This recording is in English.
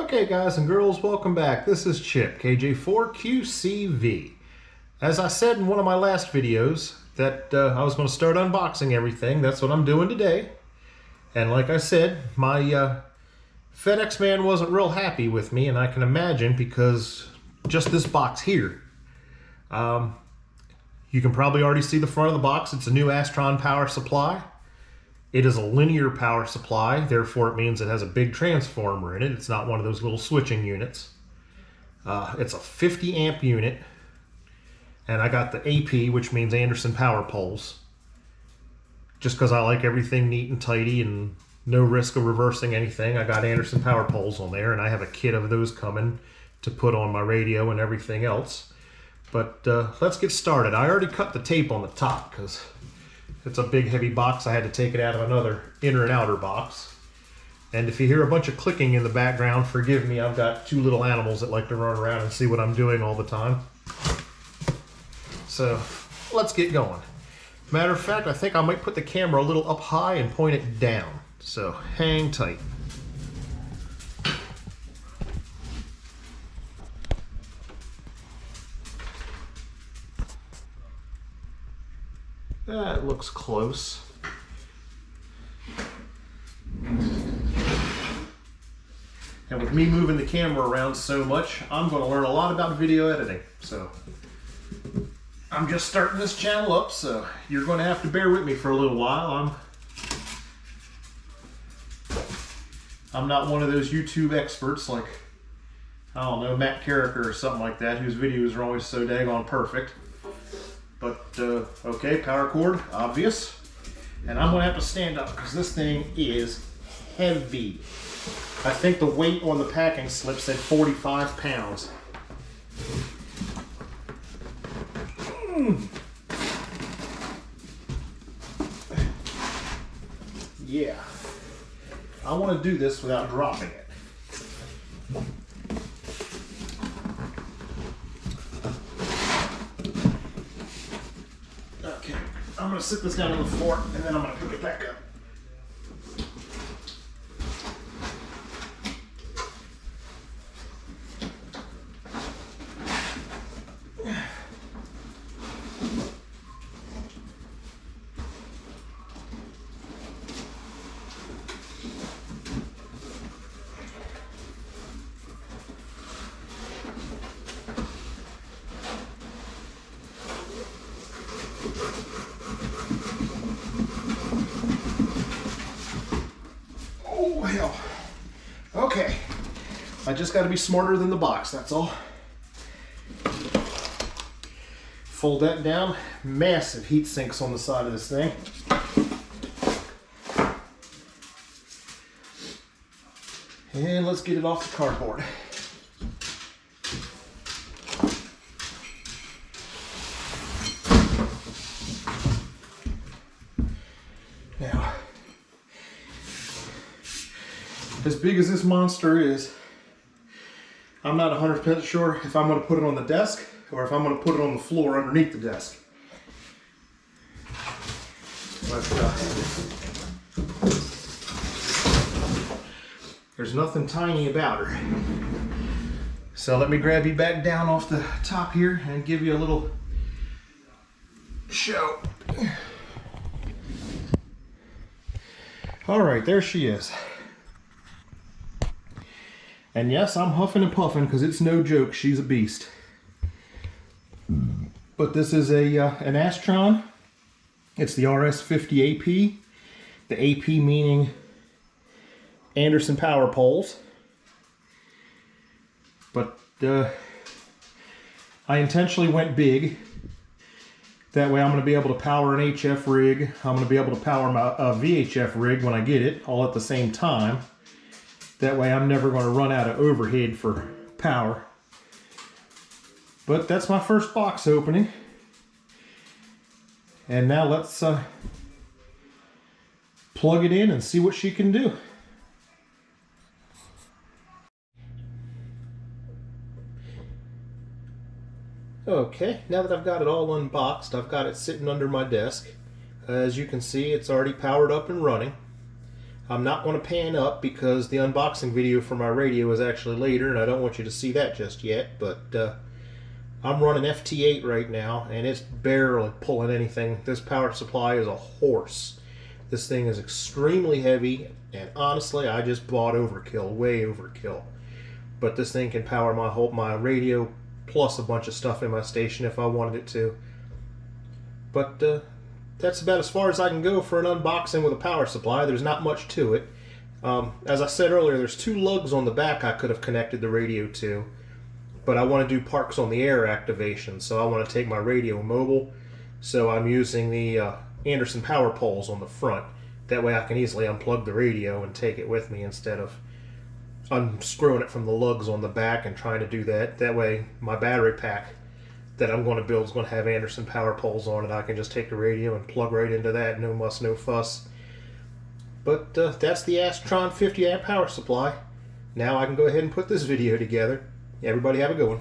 Okay guys and girls, welcome back. This is Chip, KJ4QCV. As I said in one of my last videos that I was going to start unboxing everything, that's what I'm doing today. And like I said, my FedEx man wasn't real happy with me, and I can imagine because just this box here. You can probably already see the front of the box. It's a new Astron power supply. It is a linear power supply, therefore it means it has a big transformer in it. It's not one of those little switching units. It's a 50 amp unit, and I got the AP, which means Anderson power poles. Just because I like everything neat and tidy and no risk of reversing anything, I got Anderson power poles on there, and I have a kit of those coming to put on my radio and everything else. But let's get started. I already cut the tape on the top because it's a big heavy box. I had to take it out of another inner and outer box. And if you hear a bunch of clicking in the background, forgive me. I've got two little animals that like to run around and see what I'm doing all the time. So let's get going. Matter of fact, I think I might put the camera a little up high and point it down. So hang tight. That looks close. And with me moving the camera around so much, I'm going to learn a lot about video editing. So I'm just starting this channel up, so you're going to have to bear with me for a little while. I'm not one of those YouTube experts like, I don't know, Matt Carricker or something like that, whose videos are always so daggone perfect. But, okay, power cord, obvious. And I'm going to have to stand up because this thing is heavy. I think the weight on the packing slip said 45 pounds. Yeah. I want to do this without dropping it. I'm going to sit this down on the floor and then I'm going to pick it back up. Okay, I just got to be smarter than the box, that's all. Fold that down. Massive heat sinks on the side of this thing. And let's get it off the cardboard. Now, as big as this monster is, I'm not 100% sure if I'm going to put it on the desk or if I'm going to put it on the floor underneath the desk. But there's nothing tiny about her. So let me grab you back down off the top here and give you a little show. All right, there she is. And yes, I'm huffing and puffing because it's no joke. She's a beast. But this is an Astron. It's the RS50 AP. The AP meaning Anderson power poles. But I intentionally went big. That way I'm going to be able to power an HF rig. I'm going to be able to power my VHF rig when I get it, all at the same time. That way I'm never going to run out of overhead for power. But that's my first box opening. And now let's plug it in and see what she can do. Okay, now that I've got it all unboxed, I've got it sitting under my desk. As you can see, it's already powered up and running. I'm not going to pan up because the unboxing video for my radio is actually later, and I don't want you to see that just yet. But I'm running FT8 right now, and it's barely pulling anything. This power supply is a horse. This thing is extremely heavy, and honestly, I just bought overkill, way overkill. But this thing can power my radio plus a bunch of stuff in my station if I wanted it to. But that's about as far as I can go for an unboxing with a power supply. There's not much to it. As I said earlier, there's 2 lugs on the back I could have connected the radio to, but I want to do parks on the air activation, so I want to take my radio mobile. So I'm using the Anderson power poles on the front. That way I can easily unplug the radio and take it with me instead of unscrewing it from the lugs on the back and trying to do that. That way my battery pack that I'm going to build is going to have Anderson power poles on it. I can just take the radio and plug right into that. No muss, no fuss. But that's the Astron 50 amp power supply. Now I can go ahead and put this video together. Everybody have a good one.